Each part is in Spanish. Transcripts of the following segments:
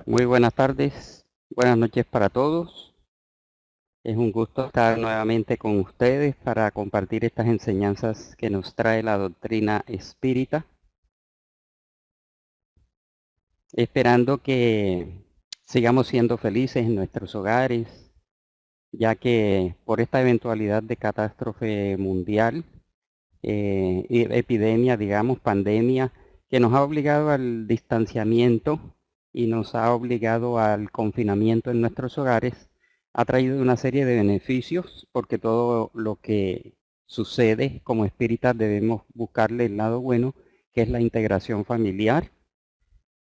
Muy buenas tardes, buenas noches para todos. Es un gusto estar nuevamente con ustedes para compartir estas enseñanzas que nos trae la doctrina espírita, esperando que sigamos siendo felices en nuestros hogares, ya que por esta eventualidad de catástrofe mundial, epidemia, digamos, pandemia, que nos ha obligado al distanciamiento y nos ha obligado al confinamiento en nuestros hogares, ha traído una serie de beneficios, porque todo lo que sucede como espíritas debemos buscarle el lado bueno, que es la integración familiar,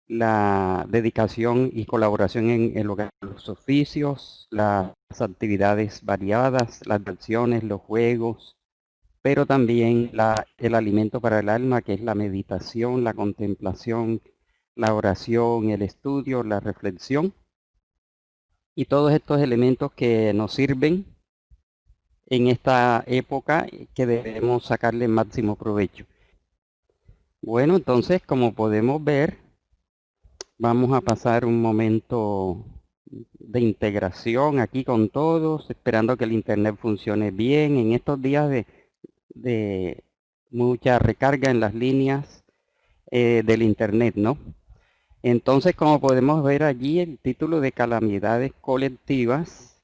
la dedicación y colaboración en el hogar, los oficios, las actividades variadas, las acciones, los juegos, pero también el alimento para el alma, que es la meditación, la contemplación, la oración, el estudio, la reflexión, y todos estos elementos que nos sirven en esta época que debemos sacarle máximo provecho. Bueno, entonces, como podemos ver, vamos a pasar un momento de integración aquí con todos, esperando que el internet funcione bien en estos días de mucha recarga en las líneas del internet, ¿no? Entonces, como podemos ver allí, el título de calamidades colectivas,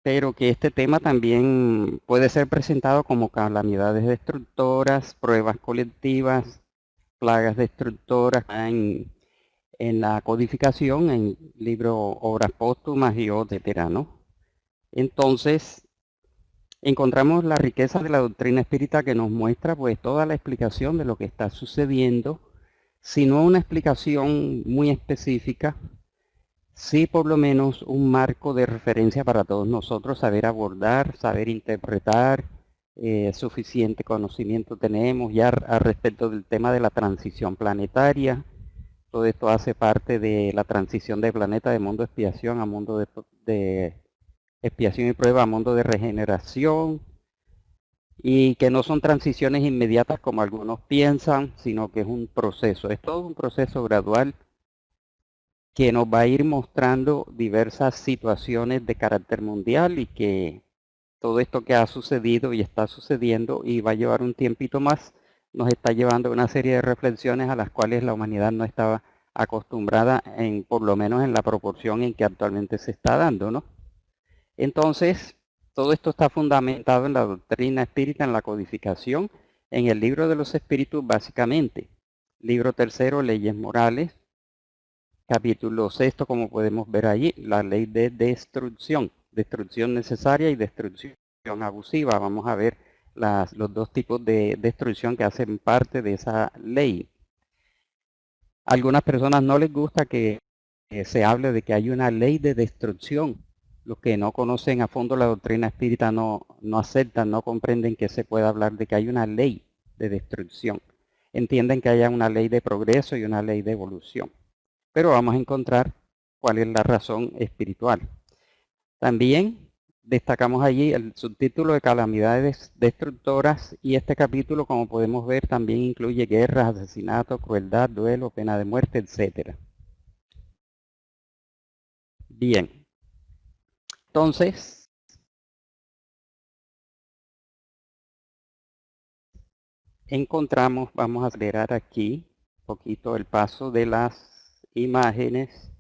pero que este tema también puede ser presentado como calamidades destructoras, pruebas colectivas, plagas destructoras en la codificación, en libros, obras póstumas y etcétera, ¿no? Entonces, encontramos la riqueza de la doctrina espírita que nos muestra pues toda la explicación de lo que está sucediendo, sino una explicación muy específica, sí por lo menos un marco de referencia para todos nosotros, saber abordar, saber interpretar, suficiente conocimiento tenemos ya al respecto del tema de la transición planetaria. Todo esto hace parte de la transición del planeta de mundo de expiación a mundo de expiación y prueba a mundo de regeneración, y que no son transiciones inmediatas como algunos piensan, sino que es un proceso, es todo un proceso gradual que nos va a ir mostrando diversas situaciones de carácter mundial, y que todo esto que ha sucedido y está sucediendo y va a llevar un tiempito más, nos está llevando a una serie de reflexiones a las cuales la humanidad no estaba acostumbrada, por lo menos en la proporción en que actualmente se está dando, ¿no? Entonces, todo esto está fundamentado en la doctrina espírita, en la codificación, en el libro de los espíritus básicamente. Libro tercero, leyes morales. Capítulo sexto, como podemos ver allí, la ley de destrucción. Destrucción necesaria y destrucción abusiva. Vamos a ver los dos tipos de destrucción que hacen parte de esa ley. A algunas personas no les gusta que se hable de que hay una ley de destrucción. Los que no conocen a fondo la doctrina espírita no aceptan, no comprenden que se pueda hablar de que hay una ley de destrucción. Entienden que haya una ley de progreso y una ley de evolución. Pero vamos a encontrar cuál es la razón espiritual. También destacamos allí el subtítulo de calamidades destructoras, y este capítulo, como podemos ver, también incluye guerras, asesinatos, crueldad, duelo, pena de muerte, etc. Bien, entonces, encontramos, vamos a acelerar aquí un poquito el paso de las imágenes,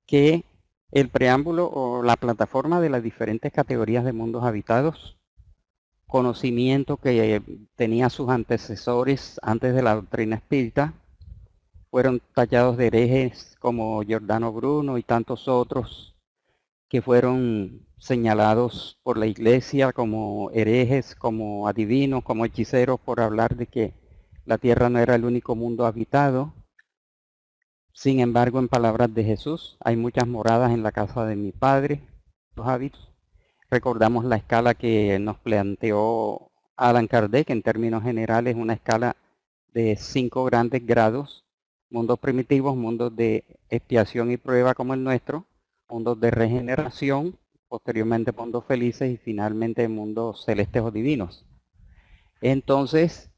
que el preámbulo o la plataforma de las diferentes categorías de mundos habitados, conocimiento que tenía sus antecesores antes de la doctrina espírita, fueron tallados de herejes como Giordano Bruno y tantos otros que fueron señalados por la iglesia como herejes, como adivinos, como hechiceros, por hablar de que la tierra no era el único mundo habitado. Sin embargo, en palabras de Jesús, hay muchas moradas en la casa de mi Padre, los hábitos. Recordamos la escala que nos planteó Allan Kardec, en términos generales, una escala de 5 grandes grados: mundos primitivos, mundos de expiación y prueba como el nuestro, mundos de regeneración, posteriormente mundos felices y finalmente mundos celestes o divinos. Entonces,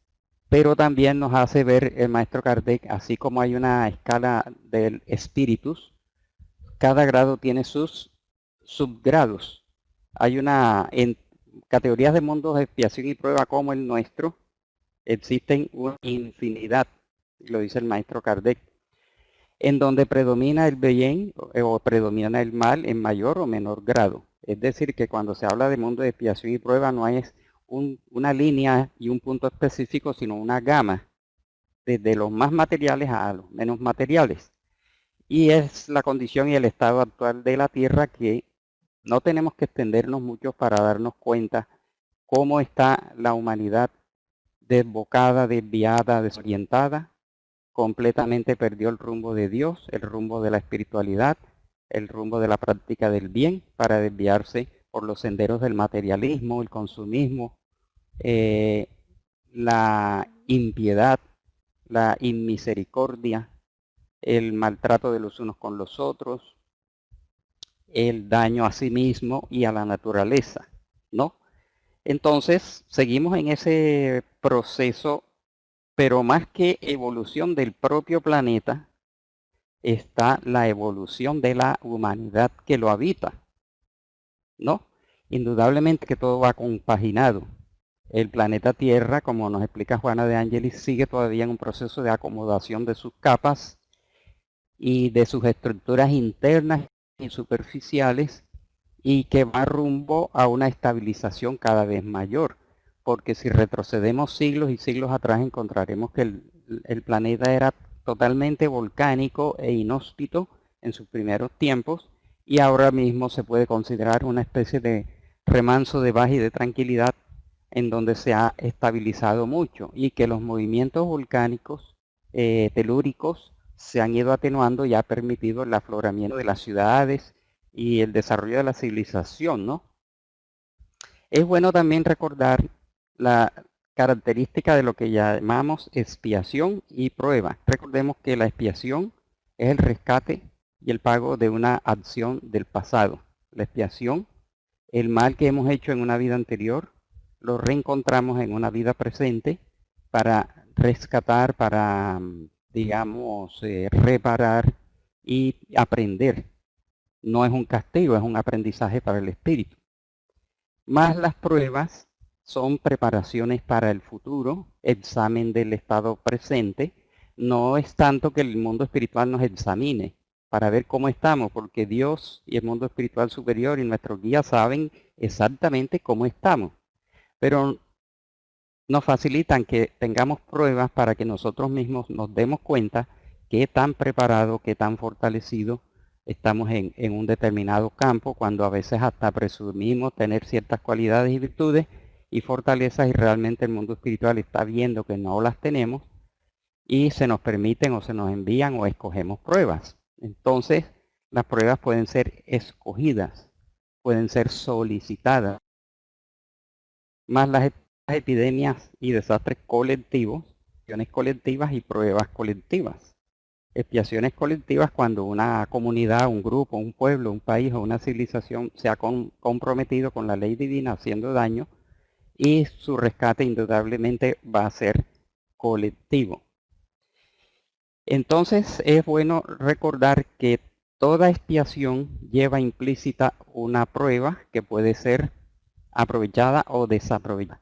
pero también nos hace ver el maestro Kardec, así como hay una escala del espíritus, cada grado tiene sus subgrados. Hay en categorías de mundos de expiación y prueba como el nuestro, existen una infinidad, lo dice el maestro Kardec, en donde predomina el bien o predomina el mal en mayor o menor grado. Es decir, que cuando se habla de mundo de expiación y prueba no es una línea y un punto específico, sino una gama, desde los más materiales a los menos materiales. Y es la condición y el estado actual de la Tierra que no tenemos que extendernos mucho para darnos cuenta cómo está la humanidad desbocada, desviada, desorientada, completamente perdió el rumbo de Dios, el rumbo de la espiritualidad, el rumbo de la práctica del bien para desviarse por los senderos del materialismo, el consumismo, la impiedad, la inmisericordia, el maltrato de los unos con los otros, el daño a sí mismo y a la naturaleza, ¿no? Entonces, seguimos en ese proceso, pero más que evolución del propio planeta, está la evolución de la humanidad que lo habita, ¿no? Indudablemente que todo va compaginado. El planeta Tierra, como nos explica Juana de Ángelis, sigue todavía en un proceso de acomodación de sus capas y de sus estructuras internas y superficiales, y que va rumbo a una estabilización cada vez mayor, porque si retrocedemos siglos y siglos atrás encontraremos que el planeta era totalmente volcánico e inhóspito en sus primeros tiempos, y ahora mismo se puede considerar una especie de remanso de paz y de tranquilidad en donde se ha estabilizado mucho, y que los movimientos volcánicos telúricos se han ido atenuando y ha permitido el afloramiento de las ciudades y el desarrollo de la civilización, ¿no? Es bueno también recordar la característica de lo que llamamos expiación y prueba. Recordemos que la expiación es el rescate y el pago de una acción del pasado. La expiación, el mal que hemos hecho en una vida anterior, lo reencontramos en una vida presente para rescatar, para, digamos, reparar y aprender. No es un castigo, es un aprendizaje para el espíritu. Más las pruebas son preparaciones para el futuro, examen del estado presente. No es tanto que el mundo espiritual nos examine para ver cómo estamos, porque Dios y el mundo espiritual superior y nuestros guías saben exactamente cómo estamos. Pero nos facilitan que tengamos pruebas para que nosotros mismos nos demos cuenta qué tan preparado, qué tan fortalecido estamos en un determinado campo, cuando a veces hasta presumimos tener ciertas cualidades y virtudes y fortalezas, y realmente el mundo espiritual está viendo que no las tenemos y se nos permiten o se nos envían o escogemos pruebas. Entonces, las pruebas pueden ser escogidas, pueden ser solicitadas, más las epidemias y desastres colectivos, acciones colectivas y pruebas colectivas. Expiaciones colectivas cuando una comunidad, un grupo, un pueblo, un país o una civilización se ha comprometido con la ley divina haciendo daño, y su rescate indudablemente va a ser colectivo. Entonces es bueno recordar que toda expiación lleva implícita una prueba que puede ser aprovechada o desaprovechada,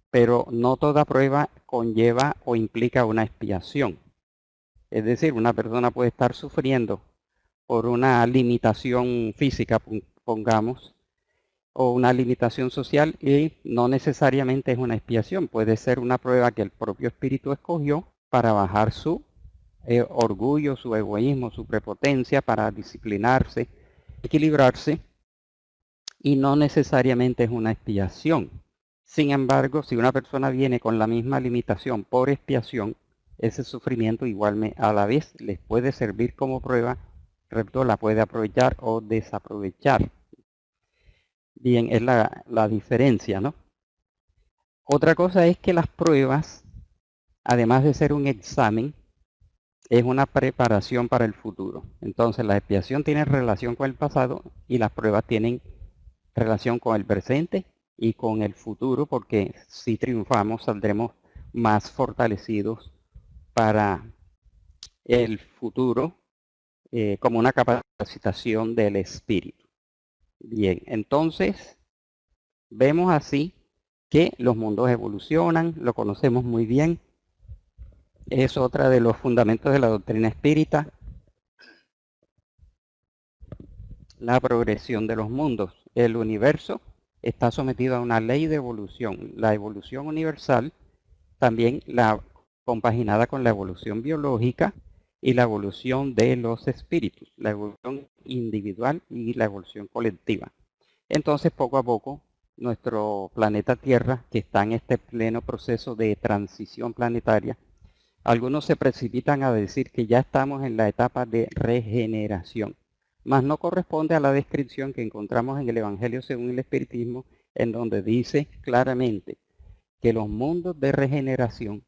pero no toda prueba conlleva o implica una expiación. Es decir, una persona puede estar sufriendo por una limitación física, pongamos, o una limitación social, y no necesariamente es una expiación. Puede ser una prueba que el propio espíritu escogió para bajar su orgullo, su egoísmo, su prepotencia, para disciplinarse, equilibrarse, y no necesariamente es una expiación. Sin embargo, si una persona viene con la misma limitación por expiación, ese sufrimiento igual a la vez les puede servir como prueba, repito, la puede aprovechar o desaprovechar. Bien, es la diferencia, ¿no? Otra cosa es que las pruebas, además de ser un examen, es una preparación para el futuro. Entonces la expiación tiene relación con el pasado y las pruebas tienen relación con el presente y con el futuro, porque si triunfamos saldremos más fortalecidos para el futuro, como una capacitación del espíritu. Bien, entonces vemos así que los mundos evolucionan, lo conocemos muy bien. Es otra de los fundamentos de la doctrina espírita, la progresión de los mundos. El universo está sometido a una ley de evolución, la evolución universal, también la compaginada con la evolución biológica y la evolución de los espíritus, la evolución individual y la evolución colectiva. Entonces, poco a poco, nuestro planeta Tierra, que está en este pleno proceso de transición planetaria, algunos se precipitan a decir que ya estamos en la etapa de regeneración, mas no corresponde a la descripción que encontramos en el Evangelio según el Espiritismo, en donde dice claramente que los mundos de regeneración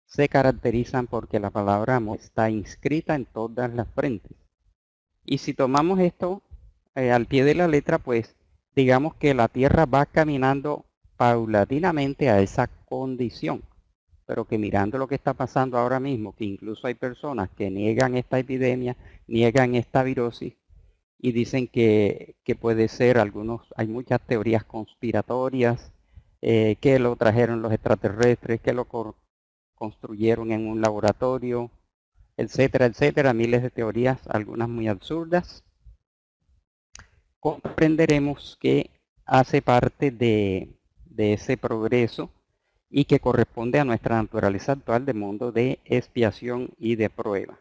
se caracterizan porque la palabra amor está inscrita en todas las frentes. Y si tomamos esto al pie de la letra, pues digamos que la Tierra va caminando paulatinamente a esa condición, pero que mirando lo que está pasando ahora mismo, que incluso hay personas que niegan esta epidemia, niegan esta virosis, y dicen que puede ser hay muchas teorías conspiratorias, que lo trajeron los extraterrestres, que lo construyeron en un laboratorio, etcétera, etcétera, miles de teorías, algunas muy absurdas. Comprenderemos que hace parte de ese progreso y que corresponde a nuestra naturaleza actual de mundo de expiación y de prueba.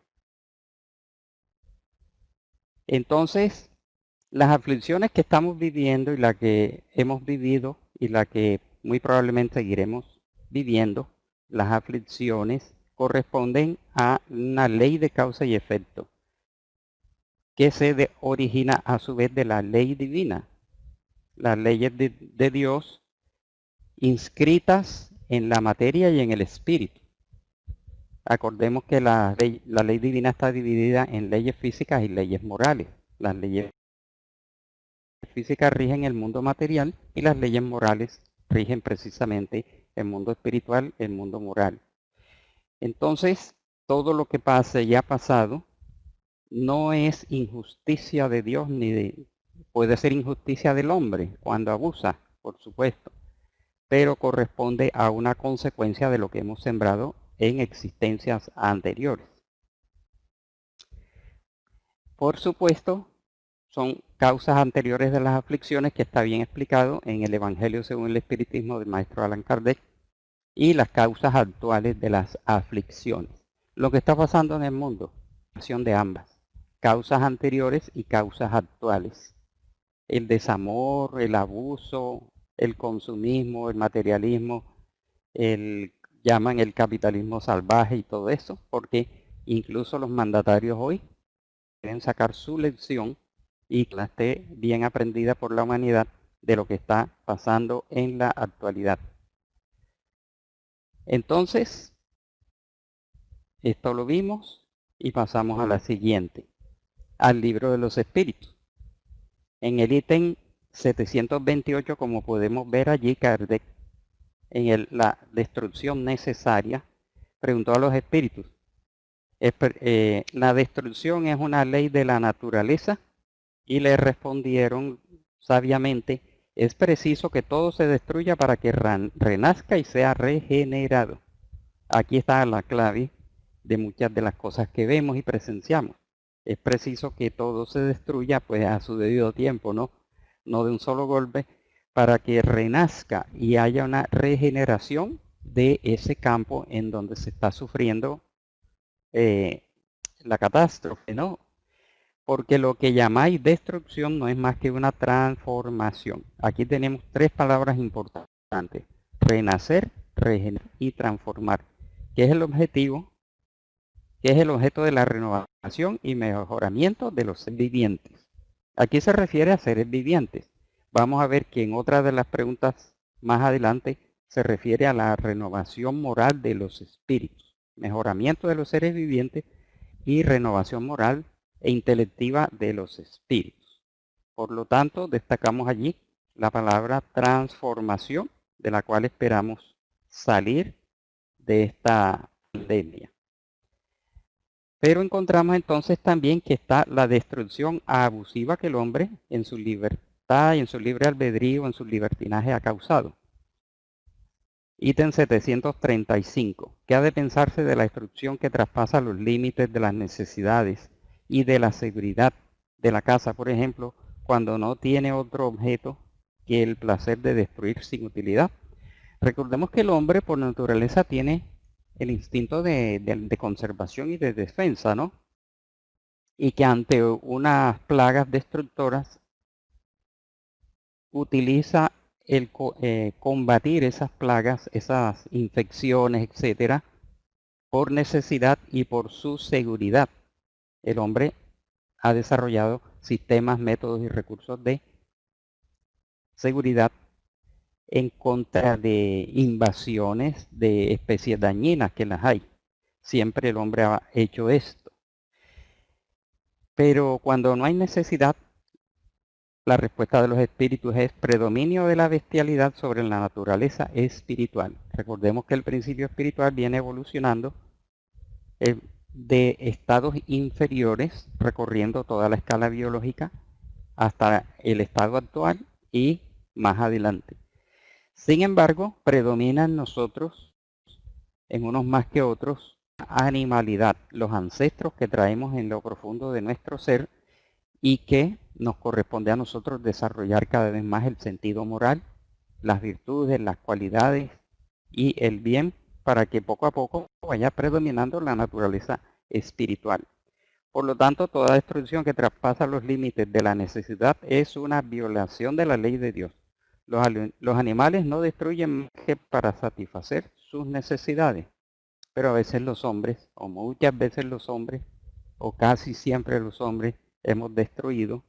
Entonces, las aflicciones que estamos viviendo y la que hemos vivido y la que muy probablemente seguiremos viviendo, las aflicciones corresponden a una ley de causa y efecto que se origina a su vez de la ley divina, las leyes de Dios inscritas en la materia y en el espíritu. Acordemos que la ley divina está dividida en leyes físicas y leyes morales. Las leyes físicas rigen el mundo material y las leyes morales rigen precisamente el mundo espiritual, el mundo moral. Entonces, todo lo que pase y ha pasado no es injusticia de Dios puede ser injusticia del hombre cuando abusa, por supuesto, pero corresponde a una consecuencia de lo que hemos sembrado en existencias anteriores. Por supuesto, son causas anteriores de las aflicciones, que está bien explicado en el Evangelio según el Espiritismo del maestro Allan Kardec, y las causas actuales de las aflicciones. Lo que está pasando en el mundo, acción de ambas, causas anteriores y causas actuales. El desamor, el abuso, el consumismo, el materialismo, llaman el capitalismo salvaje y todo eso, porque incluso los mandatarios hoy quieren sacar su lección y que la esté bien aprendida por la humanidad de lo que está pasando en la actualidad. Entonces, esto lo vimos y pasamos a la siguiente, al libro de los espíritus. En el ítem 728, como podemos ver allí, Kardec, en la destrucción necesaria, preguntó a los espíritus, ¿la destrucción es una ley de la naturaleza? Y le respondieron sabiamente, es preciso que todo se destruya para que renazca y sea regenerado. Aquí está la clave de muchas de las cosas que vemos y presenciamos. Es preciso que todo se destruya pues a su debido tiempo, no de un solo golpe, para que renazca y haya una regeneración de ese campo en donde se está sufriendo la catástrofe, ¿no? Porque lo que llamáis destrucción no es más que una transformación. Aquí tenemos tres palabras importantes: renacer, regenerar y transformar, que es el objetivo, que es el objeto de la renovación y mejoramiento de los seres vivientes. Aquí se refiere a seres vivientes. Vamos a ver que en otra de las preguntas más adelante se refiere a la renovación moral de los espíritus, mejoramiento de los seres vivientes y renovación moral e intelectiva de los espíritus. Por lo tanto, destacamos allí la palabra transformación, de la cual esperamos salir de esta pandemia. Pero encontramos entonces también que está la destrucción abusiva que el hombre en su libertad y en su libre albedrío, en su libertinaje ha causado. Ítem 735. ¿Qué ha de pensarse de la destrucción que traspasa los límites de las necesidades y de la seguridad de la casa, por ejemplo, cuando no tiene otro objeto que el placer de destruir sin utilidad? Recordemos que el hombre por naturaleza tiene el instinto de conservación y de defensa, ¿no? Y que ante unas plagas destructoras utiliza el combatir esas plagas, esas infecciones, etcétera, por necesidad y por su seguridad. El hombre ha desarrollado sistemas, métodos y recursos de seguridad en contra de invasiones de especies dañinas, que las hay. Siempre el hombre ha hecho esto. Pero cuando no hay necesidad, la respuesta de los espíritus es predominio de la bestialidad sobre la naturaleza espiritual. Recordemos que el principio espiritual viene evolucionando de estados inferiores, recorriendo toda la escala biológica hasta el estado actual y más adelante. Sin embargo, predomina en nosotros, en unos más que otros, animalidad, los ancestros que traemos en lo profundo de nuestro ser y que nos corresponde a nosotros desarrollar cada vez más el sentido moral, las virtudes, las cualidades y el bien para que poco a poco vaya predominando la naturaleza espiritual. Por lo tanto, toda destrucción que traspasa los límites de la necesidad es una violación de la ley de Dios. Los animales no destruyen más que para satisfacer sus necesidades, pero a veces los hombres, o muchas veces los hombres, o casi siempre los hombres, hemos destruido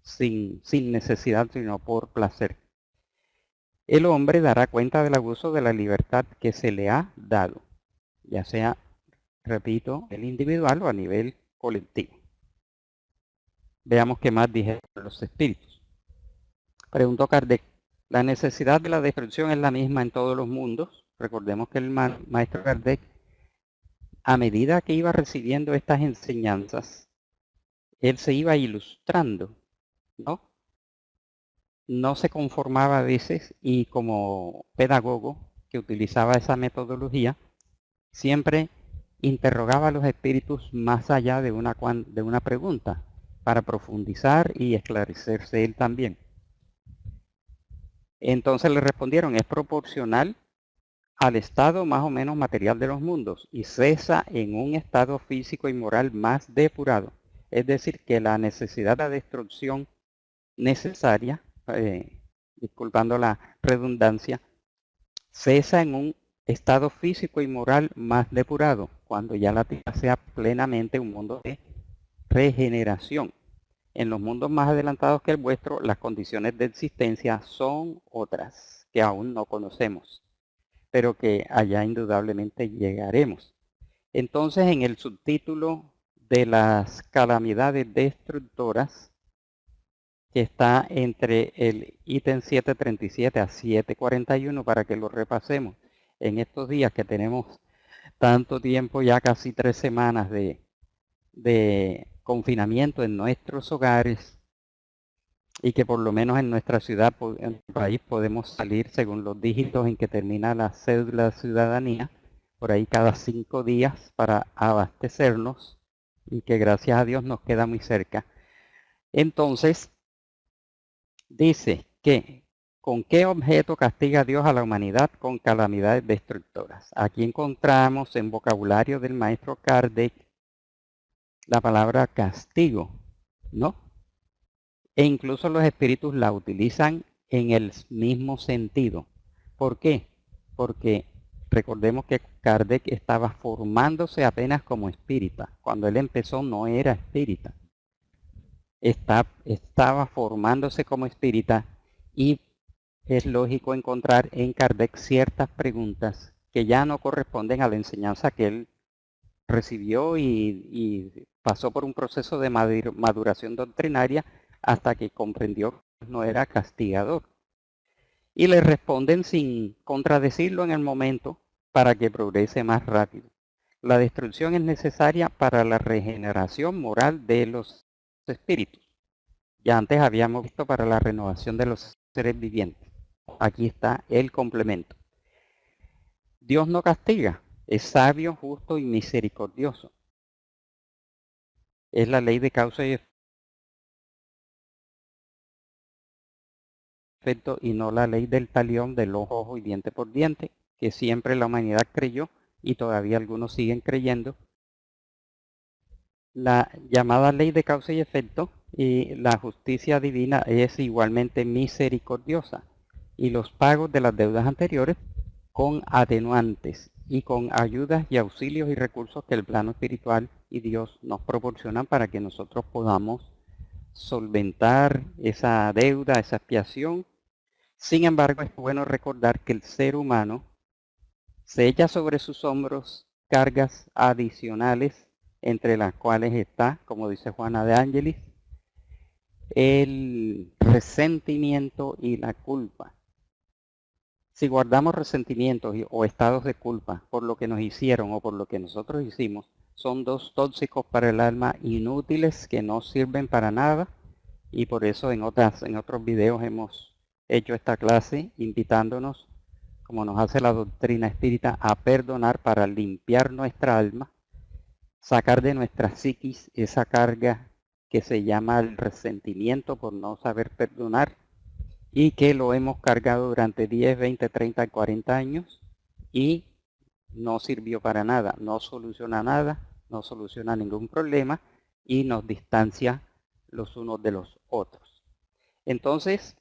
sin necesidad, sino por placer. El hombre dará cuenta del abuso de la libertad que se le ha dado, ya sea, repito, el individual o a nivel colectivo. Veamos qué más dijeron los espíritus. Preguntó Kardec, ¿la necesidad de la destrucción es la misma en todos los mundos? Recordemos que el maestro Kardec, a medida que iba recibiendo estas enseñanzas, él se iba ilustrando, ¿no? No se conformaba a veces y como pedagogo que utilizaba esa metodología, siempre interrogaba a los espíritus más allá de una pregunta para profundizar y esclarecerse él también. Entonces le respondieron, es proporcional al estado más o menos material de los mundos y cesa en un estado físico y moral más depurado. Es decir, que la necesidad de destrucción necesaria, disculpando la redundancia, cesa en un estado físico y moral más depurado, cuando ya la Tierra sea plenamente un mundo de regeneración. En los mundos más adelantados que el vuestro, las condiciones de existencia son otras, que aún no conocemos, pero que allá indudablemente llegaremos. Entonces, en el subtítulo de las calamidades destructoras, que está entre el ítem 737 a 741, para que lo repasemos en estos días que tenemos tanto tiempo, ya casi 3 semanas de confinamiento en nuestros hogares, y que por lo menos en nuestra ciudad, en el país, podemos salir según los dígitos en que termina la cédula de ciudadanía, por ahí cada 5 días para abastecernos, y que gracias a Dios nos queda muy cerca. Entonces, dice que ¿con qué objeto castiga Dios a la humanidad? Con calamidades destructoras. Aquí encontramos en vocabulario del maestro Kardec la palabra castigo, ¿no? E incluso los espíritus la utilizan en el mismo sentido. ¿Por qué? Porque recordemos que Kardec estaba formándose apenas como espírita. Cuando él empezó no era espírita. Estaba formándose como espírita y es lógico encontrar en Kardec ciertas preguntas que ya no corresponden a la enseñanza que él recibió y pasó por un proceso de maduración doctrinaria hasta que comprendió que no era castigador. Y le responden sin contradecirlo en el momento, para que progrese más rápido. La destrucción es necesaria para la regeneración moral de los espíritus. Ya antes habíamos visto para la renovación de los seres vivientes. Aquí está el complemento. Dios no castiga, es sabio, justo y misericordioso. Es la ley de causa y efecto y no la ley del talión del ojo y diente por diente, que siempre la humanidad creyó y todavía algunos siguen creyendo. La llamada ley de causa y efecto y la justicia divina es igualmente misericordiosa y los pagos de las deudas anteriores con atenuantes y con ayudas y auxilios y recursos que el plano espiritual y Dios nos proporcionan para que nosotros podamos solventar esa deuda, esa expiación. Sin embargo, es bueno recordar que el ser humano se echa sobre sus hombros cargas adicionales, entre las cuales está, como dice Juana de Ángelis, el resentimiento y la culpa. Si guardamos resentimientos o estados de culpa por lo que nos hicieron o por lo que nosotros hicimos, son dos tóxicos para el alma inútiles que no sirven para nada, y por eso en otros videos hemos hecho esta clase invitándonos, como nos hace la doctrina espírita, a perdonar para limpiar nuestra alma, sacar de nuestra psiquis esa carga que se llama el resentimiento por no saber perdonar y que lo hemos cargado durante 10, 20, 30, 40 años y no sirvió para nada, no soluciona nada, no soluciona ningún problema y nos distancia los unos de los otros. Entonces,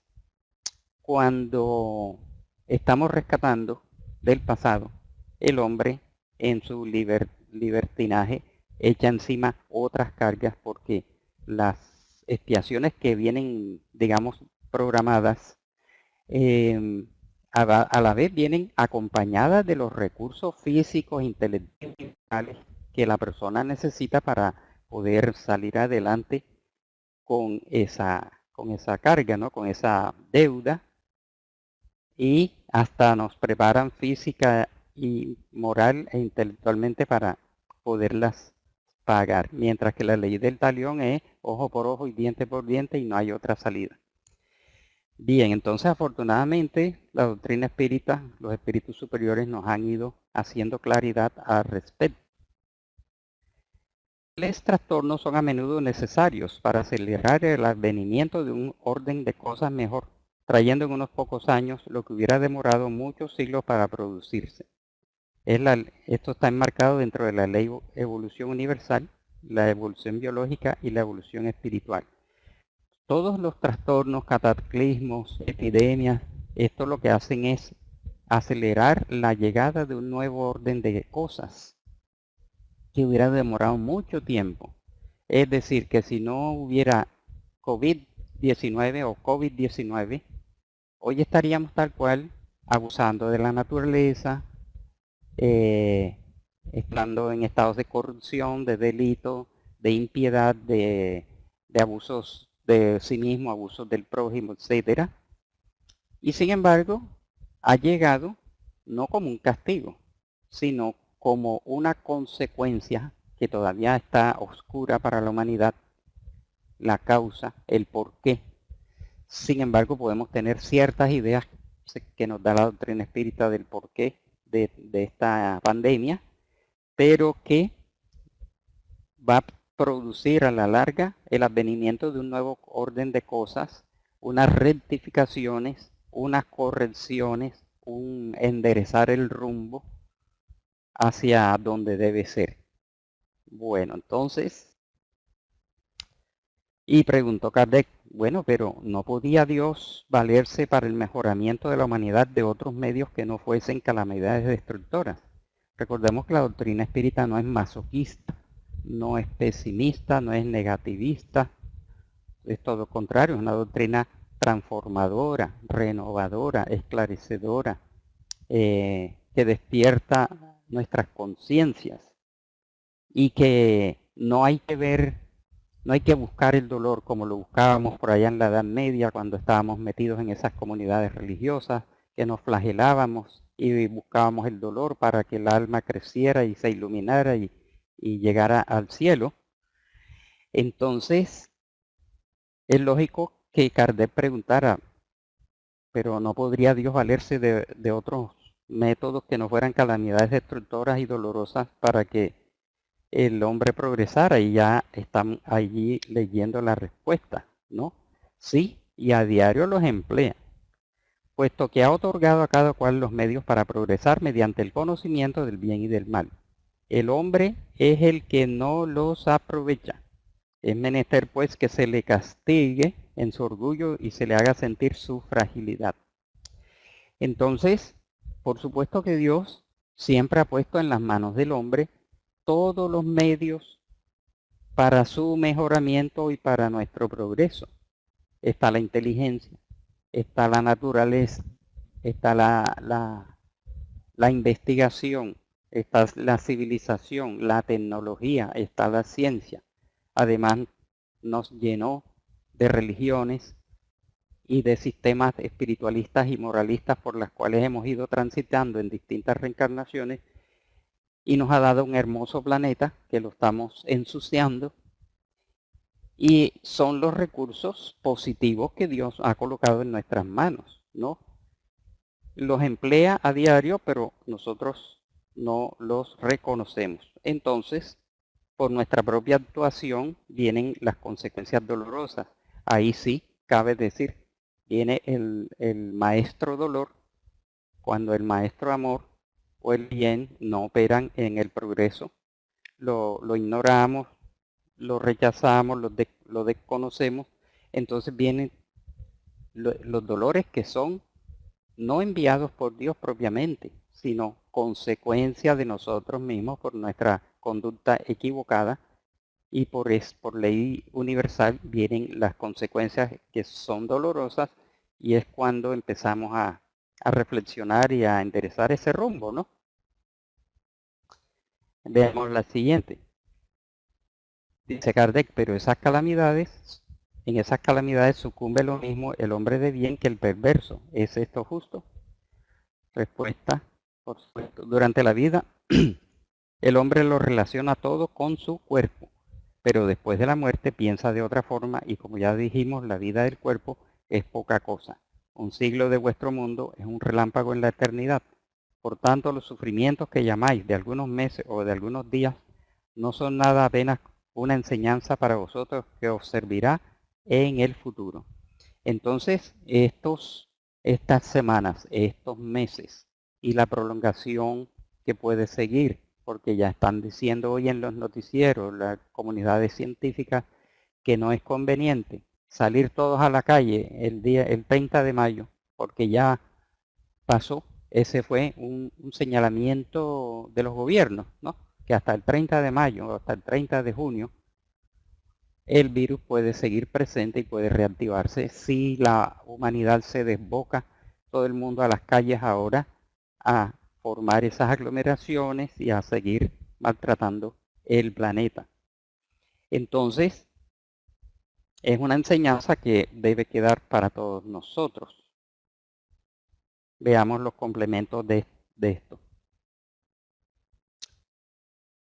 cuando estamos rescatando del pasado, el hombre en su libertinaje echa encima otras cargas porque las expiaciones que vienen, digamos, programadas, a la vez vienen acompañadas de los recursos físicos, intelectuales que la persona necesita para poder salir adelante con esa carga, ¿no? Con esa deuda, y hasta nos preparan física y moral e intelectualmente para poderlas pagar, mientras que la ley del talión es ojo por ojo y diente por diente y no hay otra salida. Bien, entonces afortunadamente la doctrina espírita, los espíritus superiores nos han ido haciendo claridad al respecto. Los trastornos son a menudo necesarios para acelerar el advenimiento de un orden de cosas mejor, trayendo en unos pocos años lo que hubiera demorado muchos siglos para producirse. Esto está enmarcado dentro de la ley de evolución universal, la evolución biológica y la evolución espiritual. Todos los trastornos, cataclismos, epidemias, esto lo que hacen es acelerar la llegada de un nuevo orden de cosas que hubiera demorado mucho tiempo. Es decir, que si no hubiera COVID-19 o COVID-19, hoy estaríamos tal cual abusando de la naturaleza, estando en estados de corrupción, de delito, de impiedad, de abusos de sí mismo, abusos del prójimo, etc. Y sin embargo, ha llegado no como un castigo, sino como una consecuencia que todavía está oscura para la humanidad, la causa, el porqué. Sin embargo, podemos tener ciertas ideas que nos da la doctrina espírita del porqué de esta pandemia, pero que va a producir a la larga el advenimiento de un nuevo orden de cosas, unas rectificaciones, unas correcciones, un enderezar el rumbo hacia donde debe ser. Bueno, entonces, y preguntó Kardec, bueno, pero ¿no podía Dios valerse para el mejoramiento de la humanidad de otros medios que no fuesen calamidades destructoras? Recordemos que la doctrina espírita no es masoquista, no es pesimista, no es negativista, es todo lo contrario, es una doctrina transformadora, renovadora, esclarecedora, que despierta nuestras conciencias y que no hay que buscar el dolor como lo buscábamos por allá en la Edad Media cuando estábamos metidos en esas comunidades religiosas, que nos flagelábamos y buscábamos el dolor para que el alma creciera y se iluminara y llegara al cielo. Entonces, es lógico que Kardec preguntara, pero ¿no podría Dios valerse de otros métodos que no fueran calamidades destructoras y dolorosas para que el hombre progresara? Y ya están allí leyendo la respuesta, ¿no? Sí, y a diario los emplea, puesto que ha otorgado a cada cual los medios para progresar mediante el conocimiento del bien y del mal. El hombre es el que no los aprovecha. Es menester pues que se le castigue en su orgullo y se le haga sentir su fragilidad. Entonces, por supuesto que Dios siempre ha puesto en las manos del hombre todos los medios para su mejoramiento y para nuestro progreso. Está la inteligencia, está la naturaleza, está la investigación, está la civilización, la tecnología, está la ciencia. Además, nos llenó de religiones y de sistemas espiritualistas y moralistas por las cuales hemos ido transitando en distintas reencarnaciones, y nos ha dado un hermoso planeta que lo estamos ensuciando, y son los recursos positivos que Dios ha colocado en nuestras manos, ¿no? Los emplea a diario, pero nosotros no los reconocemos. Entonces, por nuestra propia actuación vienen las consecuencias dolorosas. Ahí sí, cabe decir, viene el maestro dolor cuando el maestro amor o el bien no operan en el progreso. Lo ignoramos, lo rechazamos, lo desconocemos. Entonces vienen los dolores que son no enviados por Dios propiamente, sino consecuencia de nosotros mismos por nuestra conducta equivocada, y por ley universal vienen las consecuencias que son dolorosas, y es cuando empezamos a reflexionar y a enderezar ese rumbo, ¿no? Veamos la siguiente. Dice Kardec, pero en esas calamidades sucumbe lo mismo el hombre de bien que el perverso. ¿Es esto justo? Respuesta, por supuesto. Durante la vida, el hombre lo relaciona todo con su cuerpo, pero después de la muerte piensa de otra forma, y como ya dijimos, la vida del cuerpo es poca cosa. Un siglo de vuestro mundo es un relámpago en la eternidad. Por tanto, los sufrimientos que llamáis de algunos meses o de algunos días no son nada, apenas una enseñanza para vosotros que os servirá en el futuro. Entonces, estas semanas, estos meses y la prolongación que puede seguir, porque ya están diciendo hoy en los noticieros, las comunidades científicas, que no es conveniente salir todos a la calle el 30 de mayo, porque ya pasó. Ese fue un señalamiento de los gobiernos, ¿no? Que hasta el 30 de mayo, hasta el 30 de junio, el virus puede seguir presente y puede reactivarse si la humanidad se desboca todo el mundo a las calles ahora a formar esas aglomeraciones y a seguir maltratando el planeta. Entonces, es una enseñanza que debe quedar para todos nosotros. Veamos los complementos de esto.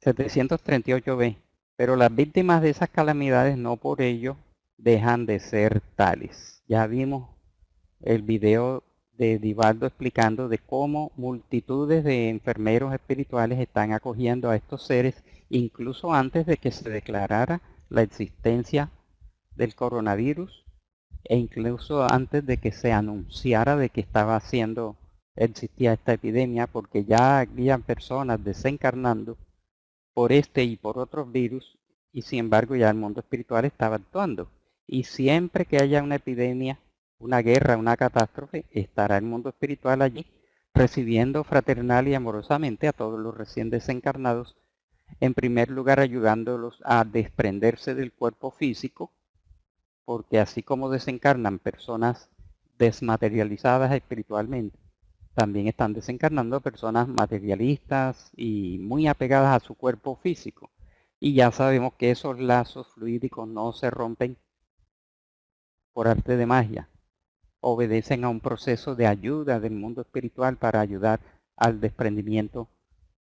738b. Pero las víctimas de esas calamidades no por ello dejan de ser tales. Ya vimos el video de Divaldo explicando de cómo multitudes de enfermeros espirituales están acogiendo a estos seres, incluso antes de que se declarara la existencia del coronavirus, e incluso antes de que se anunciara de que existía esta epidemia, porque ya habían personas desencarnando por este y por otros virus, y sin embargo ya el mundo espiritual estaba actuando. Y siempre que haya una epidemia, una guerra, una catástrofe, estará el mundo espiritual allí, recibiendo fraternal y amorosamente a todos los recién desencarnados, en primer lugar ayudándolos a desprenderse del cuerpo físico, porque así como desencarnan personas desmaterializadas espiritualmente, también están desencarnando personas materialistas y muy apegadas a su cuerpo físico. Y ya sabemos que esos lazos fluídicos no se rompen por arte de magia. Obedecen a un proceso de ayuda del mundo espiritual para ayudar al desprendimiento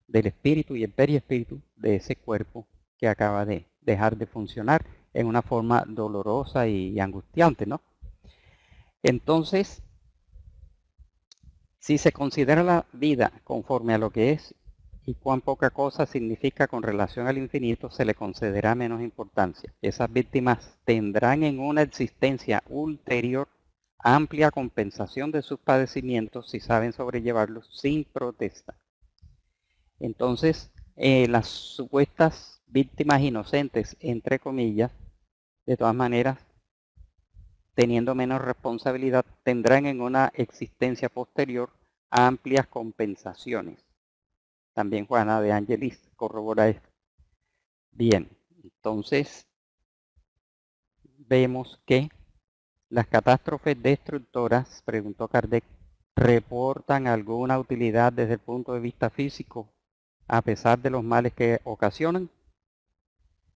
del espíritu y el perispíritu de ese cuerpo que acaba de dejar de funcionar en una forma dolorosa y angustiante, ¿no? Entonces, si se considera la vida conforme a lo que es y cuán poca cosa significa con relación al infinito, se le concederá menos importancia. Esas víctimas tendrán en una existencia ulterior amplia compensación de sus padecimientos si saben sobrellevarlos sin protesta. Entonces, las supuestas víctimas inocentes, entre comillas, de todas maneras, teniendo menos responsabilidad, tendrán en una existencia posterior amplias compensaciones. También Juana de Angelis corrobora esto. Bien, entonces vemos que las catástrofes destructoras, preguntó Kardec, ¿reportan alguna utilidad desde el punto de vista físico a pesar de los males que ocasionan?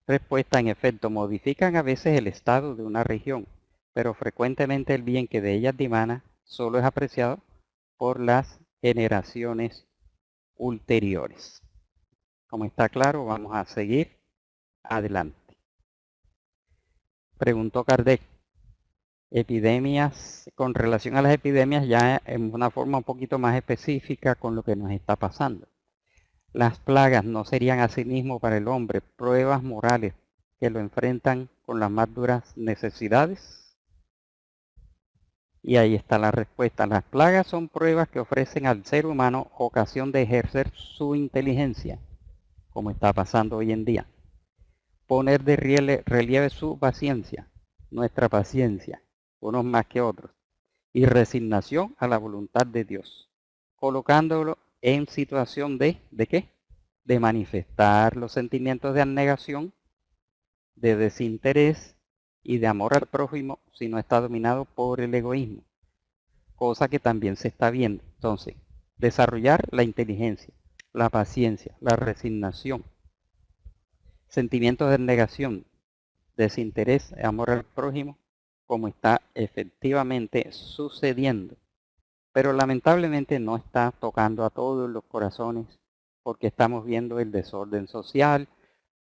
Respuesta: en efecto, modifican a veces el estado de una región, pero frecuentemente el bien que de ellas dimana solo es apreciado por las generaciones ulteriores. Como está claro, vamos a seguir adelante. Preguntó Kardec, epidemias, con relación a las epidemias ya en una forma un poquito más específica con lo que nos está pasando. Las plagas no serían asimismo para el hombre pruebas morales que lo enfrentan con las más duras necesidades. Y ahí está la respuesta. Las plagas son pruebas que ofrecen al ser humano ocasión de ejercer su inteligencia, como está pasando hoy en día. Poner de relieve su paciencia, nuestra paciencia, unos más que otros, y resignación a la voluntad de Dios, colocándolo en situación ¿de qué? De manifestar los sentimientos de abnegación, de desinterés y de amor al prójimo si no está dominado por el egoísmo, cosa que también se está viendo. Entonces, desarrollar la inteligencia, la paciencia, la resignación, sentimientos de abnegación, desinterés, amor al prójimo, como está efectivamente sucediendo. Pero lamentablemente no está tocando a todos los corazones porque estamos viendo el desorden social,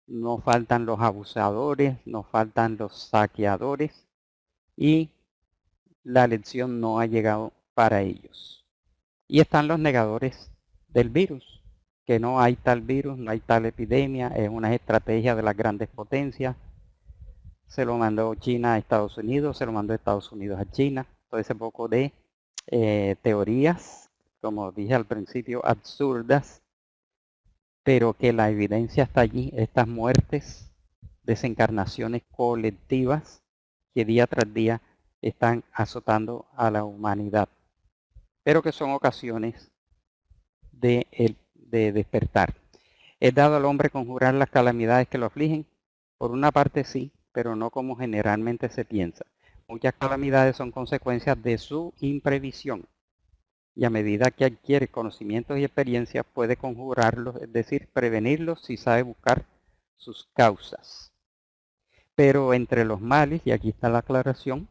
nos faltan los abusadores, nos faltan los saqueadores y la lección no ha llegado para ellos. Y están los negadores del virus, que no hay tal virus, no hay tal epidemia, es una estrategia de las grandes potencias. Se lo mandó China a Estados Unidos, se lo mandó Estados Unidos a China. Todo ese poco de teorías, como dije al principio, absurdas, pero que la evidencia está allí, estas muertes, desencarnaciones colectivas que día tras día están azotando a la humanidad, pero que son ocasiones de despertar. ¿Es dado al hombre conjurar las calamidades que lo afligen? Por una parte sí, pero no como generalmente se piensa. Muchas calamidades son consecuencias de su imprevisión. Y a medida que adquiere conocimientos y experiencias puede conjurarlos, es decir, prevenirlos si sabe buscar sus causas. Pero entre los males, y aquí está la aclaración,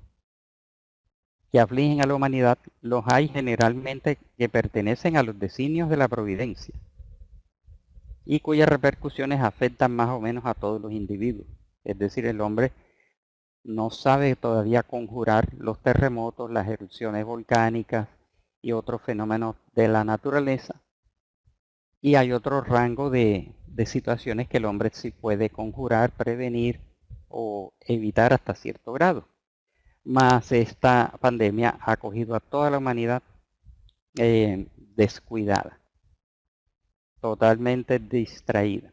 que afligen a la humanidad, los hay generalmente que pertenecen a los designios de la providencia y cuyas repercusiones afectan más o menos a todos los individuos. Es decir, el hombre no sabe todavía conjurar los terremotos, las erupciones volcánicas y otros fenómenos de la naturaleza. Y hay otro rango de situaciones que el hombre sí puede conjurar, prevenir o evitar hasta cierto grado. Mas esta pandemia ha cogido a toda la humanidad descuidada, totalmente distraída.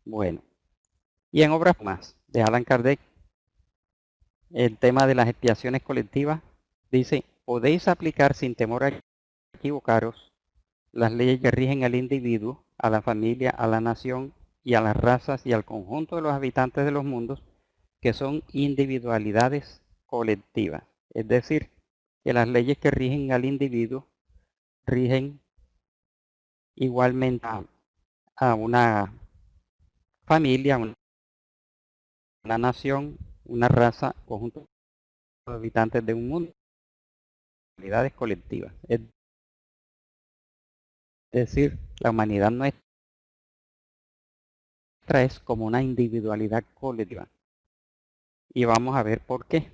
Bueno, y en obras más de Allan Kardec, el tema de las expiaciones colectivas, dice, podéis aplicar sin temor a equivocaros las leyes que rigen al individuo, a la familia, a la nación y a las razas y al conjunto de los habitantes de los mundos, que son individualidades colectivas. Es decir, que las leyes que rigen al individuo rigen igualmente a una familia, una nación, una raza, conjunto de habitantes de un mundo, individualidades colectivas. Es decir, la humanidad nuestra es como una individualidad colectiva. Y vamos a ver por qué.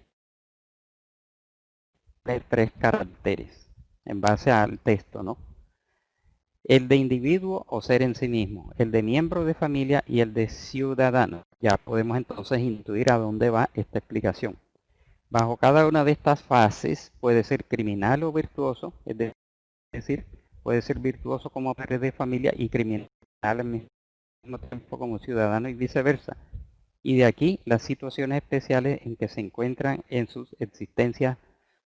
Hay 3 caracteres en base al texto, ¿no? El de individuo o ser en sí mismo, el de miembro de familia y el de ciudadano. Ya podemos entonces intuir a dónde va esta explicación. Bajo cada una de estas fases puede ser criminal o virtuoso, es decir, puede ser virtuoso como padre de familia y criminal al mismo tiempo como ciudadano y viceversa. Y de aquí las situaciones especiales en que se encuentran en sus existencias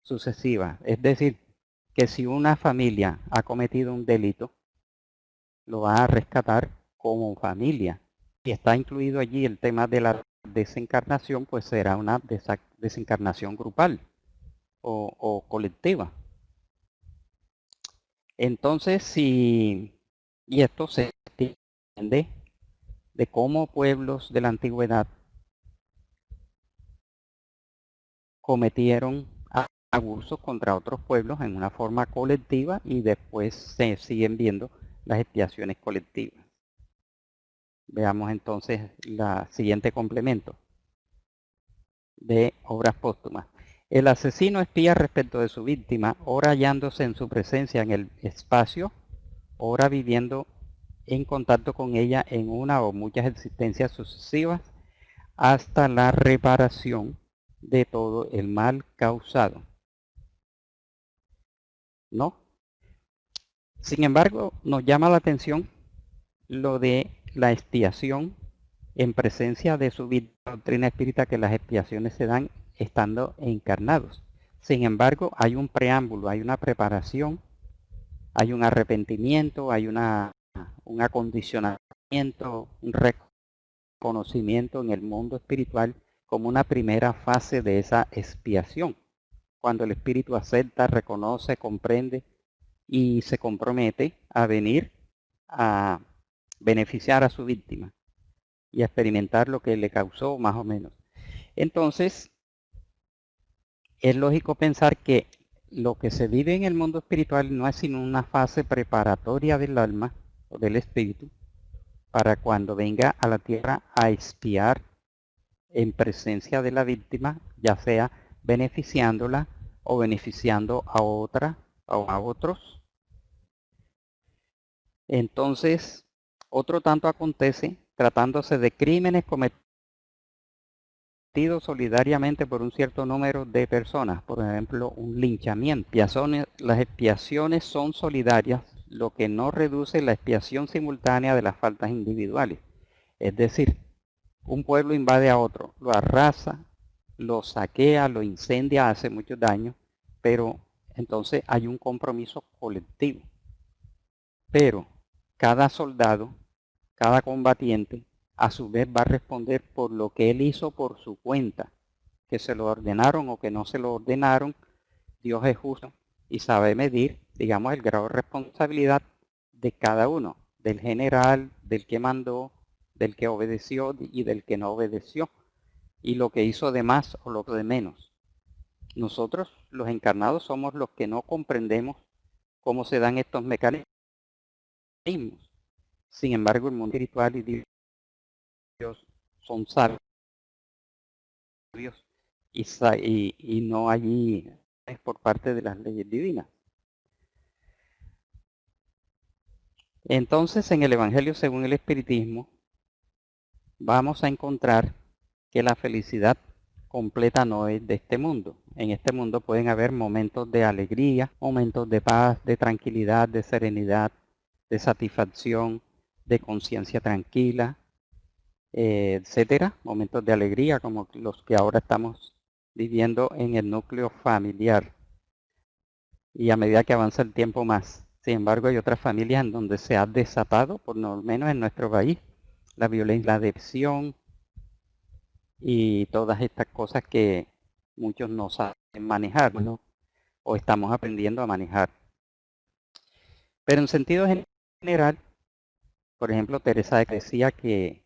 sucesivas. Es decir, que si una familia ha cometido un delito, lo va a rescatar como familia. Si está incluido allí el tema de la desencarnación, pues será una desencarnación grupal o colectiva. Entonces, y esto se entiende de cómo pueblos de la antigüedad cometieron abusos contra otros pueblos en una forma colectiva y después se siguen viendo las expiaciones colectivas. Veamos entonces la siguiente complemento de obras póstumas. El asesino espía respecto de su víctima, ora hallándose en su presencia en el espacio, ora viviendo en contacto con ella en una o muchas existencias sucesivas, hasta la reparación de todo el mal causado. ¿No? Sin embargo, nos llama la atención lo de la expiación en presencia de su doctrina espírita, que las expiaciones se dan estando encarnados. Sin embargo, hay un preámbulo, hay una preparación, hay un arrepentimiento, hay un acondicionamiento, un reconocimiento en el mundo espiritual como una primera fase de esa expiación. Cuando el espíritu acepta, reconoce, comprende y se compromete a venir a beneficiar a su víctima y a experimentar lo que le causó más o menos. Entonces, es lógico pensar que lo que se vive en el mundo espiritual no es sino una fase preparatoria del alma o del espíritu para cuando venga a la tierra a expiar en presencia de la víctima, ya sea beneficiándola o beneficiando a otra o a otros. Entonces, otro tanto acontece tratándose de crímenes cometidos solidariamente por un cierto número de personas, por ejemplo, un linchamiento. Las expiaciones son solidarias, lo que no reduce la expiación simultánea de las faltas individuales. Es decir, un pueblo invade a otro, lo arrasa, lo saquea, lo incendia, hace mucho daño, pero entonces hay un compromiso colectivo. Pero cada soldado, cada combatiente, a su vez va a responder por lo que él hizo por su cuenta, que se lo ordenaron o que no se lo ordenaron. Dios es justo y sabe medir, digamos, el grado de responsabilidad de cada uno, del general, del que mandó, del que obedeció y del que no obedeció, y lo que hizo de más o lo de menos. Nosotros, los encarnados, somos los que no comprendemos cómo se dan estos mecanismos. Sin embargo, el mundo espiritual y Dios son sabios y no allí es por parte de las leyes divinas. Entonces, en el Evangelio según el Espiritismo, vamos a encontrar que la felicidad completa no es de este mundo. En este mundo pueden haber momentos de alegría, momentos de paz, de tranquilidad, de serenidad, de satisfacción, de conciencia tranquila, etcétera, momentos de alegría como los que ahora estamos viviendo en el núcleo familiar. Y a medida que avanza el tiempo más. Sin embargo, hay otras familias en donde se ha desatado, por lo menos en nuestro país, la violencia, la adicción y todas estas cosas que muchos no saben manejar, ¿no? O estamos aprendiendo a manejar. Pero en sentido general, por ejemplo, Teresa decía que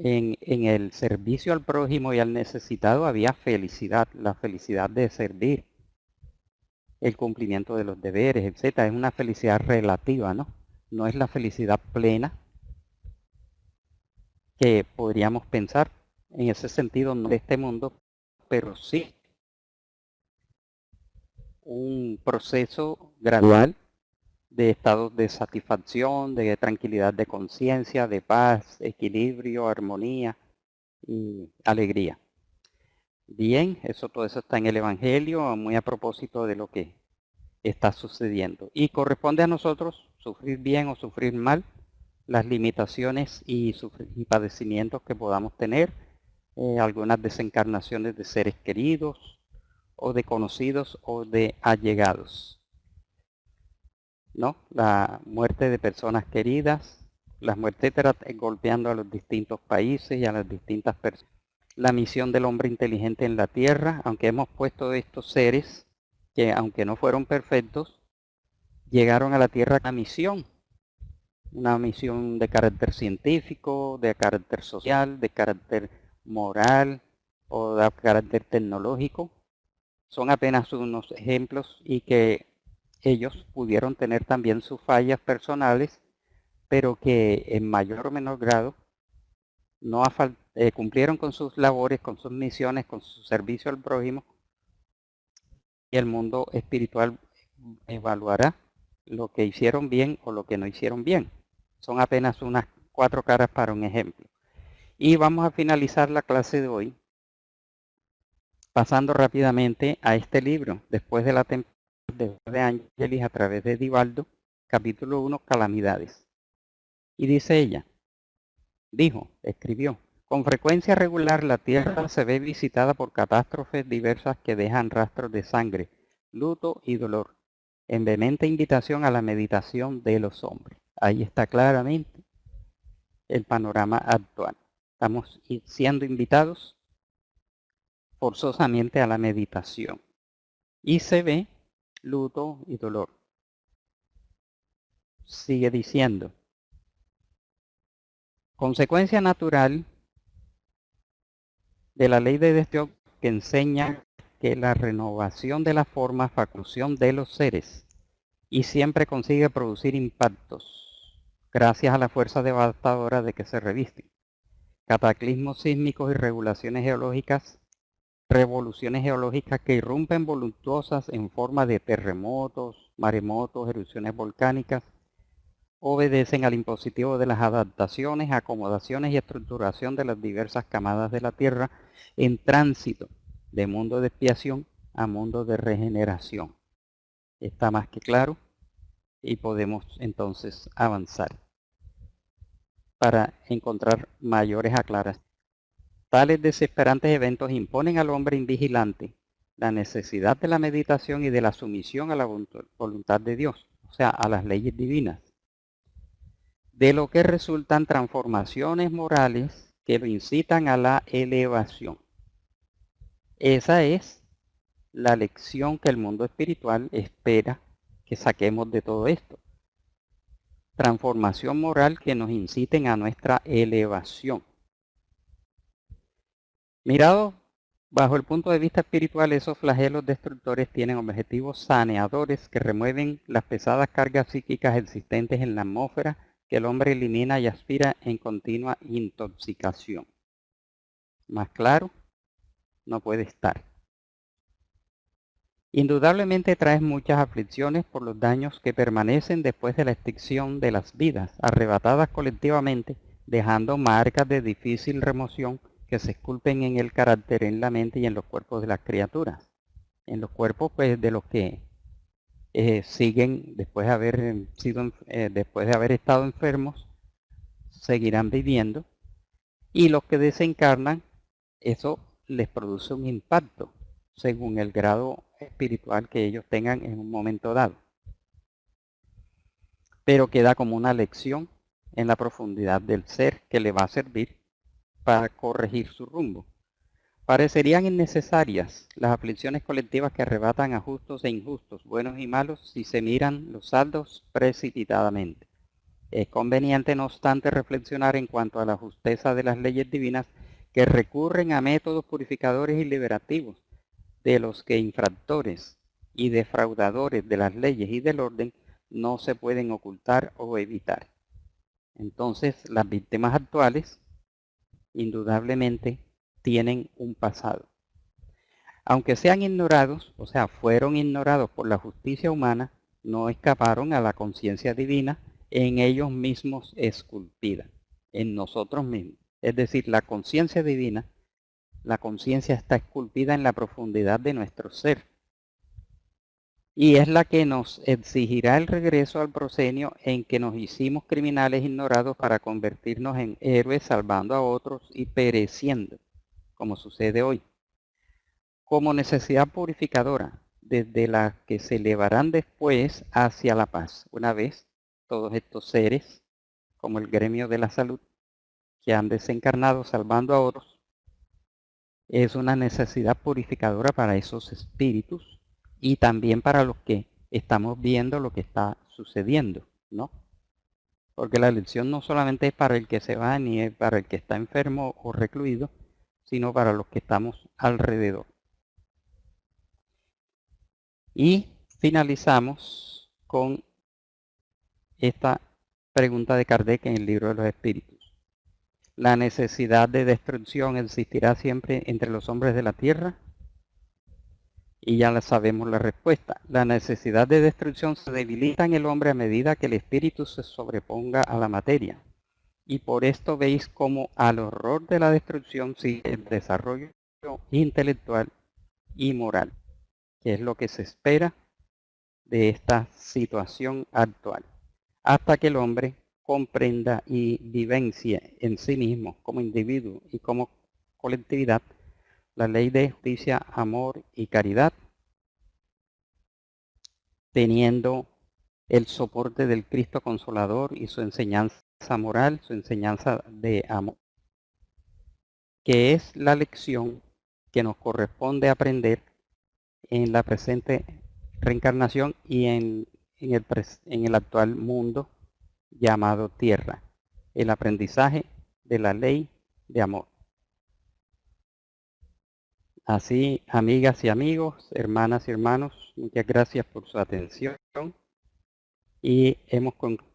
en el servicio al prójimo y al necesitado había felicidad, la felicidad de servir, el cumplimiento de los deberes, etc. Es una felicidad relativa, ¿no? no es la felicidad plena que podríamos pensar. En ese sentido, no de este mundo, pero sí un proceso gradual de estados de satisfacción, de tranquilidad de conciencia, de paz, equilibrio, armonía y alegría. Bien, todo eso está en el Evangelio, muy a propósito de lo que está sucediendo. Y corresponde a nosotros sufrir bien o sufrir mal las limitaciones y padecimientos que podamos tener, algunas desencarnaciones de seres queridos o de conocidos o de allegados, ¿no? La muerte de personas queridas, las muertes golpeando a los distintos países y a las distintas personas. La misión del hombre inteligente en la Tierra, aunque hemos puesto estos seres que, aunque no fueron perfectos, llegaron a la Tierra con una misión de carácter científico, de carácter social, de carácter moral o de carácter tecnológico. Son apenas unos ejemplos y que ellos pudieron tener también sus fallas personales, pero que en mayor o menor grado no cumplieron con sus labores, con sus misiones, con su servicio al prójimo, y el mundo espiritual evaluará lo que hicieron bien o lo que no hicieron bien. Son apenas unas 4 caras para un ejemplo. Y vamos a finalizar la clase de hoy pasando rápidamente a este libro, después de la temporada de Angelis a través de Divaldo, capítulo 1, Calamidades. Y dice ella, escribió, con frecuencia regular la Tierra se ve visitada por catástrofes diversas que dejan rastros de sangre, luto y dolor, en vehemente invitación a la meditación de los hombres. Ahí está claramente el panorama actual. Estamos siendo invitados forzosamente a la meditación. Y se ve luto y dolor. Sigue diciendo, consecuencia natural de la ley de Dios que enseña que la renovación de la forma facultación de los seres y siempre consigue producir impactos gracias a la fuerza devastadora de que se revisten. Cataclismos sísmicos y revoluciones geológicas que irrumpen voluptuosas en forma de terremotos, maremotos, erupciones volcánicas, obedecen al impositivo de las adaptaciones, acomodaciones y estructuración de las diversas camadas de la Tierra en tránsito de mundo de expiación a mundo de regeneración. Está más que claro y podemos entonces avanzar para encontrar mayores aclaraciones. Tales desesperantes eventos imponen al hombre invigilante la necesidad de la meditación y de la sumisión a la voluntad de Dios, o sea, a las leyes divinas, de lo que resultan transformaciones morales que lo incitan a la elevación. Esa es la lección que el mundo espiritual espera que saquemos de todo esto. Transformación moral que nos inciten a nuestra elevación. Mirado bajo el punto de vista espiritual, esos flagelos destructores tienen objetivos saneadores que remueven las pesadas cargas psíquicas existentes en la atmósfera que el hombre elimina y aspira en continua intoxicación. Más claro, no puede estar. Indudablemente trae muchas aflicciones por los daños que permanecen después de la extinción de las vidas, arrebatadas colectivamente, dejando marcas de difícil remoción que se esculpen en el carácter, en la mente y en los cuerpos de las criaturas. En los cuerpos pues de los que siguen después de haber estado enfermos, seguirán viviendo, y los que desencarnan, eso les produce un impacto según el grado espiritual que ellos tengan en un momento dado, pero queda como una lección en la profundidad del ser que le va a servir para corregir su rumbo. Parecerían innecesarias las aflicciones colectivas que arrebatan a justos e injustos, buenos y malos, si se miran los saldos precipitadamente. Es conveniente, no obstante, reflexionar en cuanto a la justeza de las leyes divinas que recurren a métodos purificadores y liberativos, de los que infractores y defraudadores de las leyes y del orden no se pueden ocultar o evitar. Entonces, las víctimas actuales, indudablemente, tienen un pasado. Aunque sean ignorados, o sea, fueron ignorados por la justicia humana, no escaparon a la conciencia divina en ellos mismos esculpida, en nosotros mismos. Es decir, la conciencia divina, la conciencia está esculpida en la profundidad de nuestro ser. Y es la que nos exigirá el regreso al proscenio en que nos hicimos criminales ignorados para convertirnos en héroes salvando a otros y pereciendo, como sucede hoy. Como necesidad purificadora, desde la que se elevarán después hacia la paz. Una vez todos estos seres, como el gremio de la salud, que han desencarnado salvando a otros, es una necesidad purificadora para esos espíritus y también para los que estamos viendo lo que está sucediendo, ¿no? Porque la lección no solamente es para el que se va ni es para el que está enfermo o recluido, sino para los que estamos alrededor. Y finalizamos con esta pregunta de Kardec en el libro de los espíritus. ¿La necesidad de destrucción existirá siempre entre los hombres de la tierra? Y ya la sabemos la respuesta. La necesidad de destrucción se debilita en el hombre a medida que el espíritu se sobreponga a la materia. Y por esto veis cómo al horror de la destrucción sigue el desarrollo intelectual y moral, que es lo que se espera de esta situación actual, hasta que el hombre comprenda y vivencie en sí mismo como individuo y como colectividad la ley de justicia, amor y caridad, teniendo el soporte del Cristo Consolador y su enseñanza moral, su enseñanza de amor, que es la lección que nos corresponde aprender en la presente reencarnación y en el actual mundo llamado Tierra, el aprendizaje de la ley de amor. Así, amigas y amigos, hermanas y hermanos, muchas gracias por su atención y hemos concluido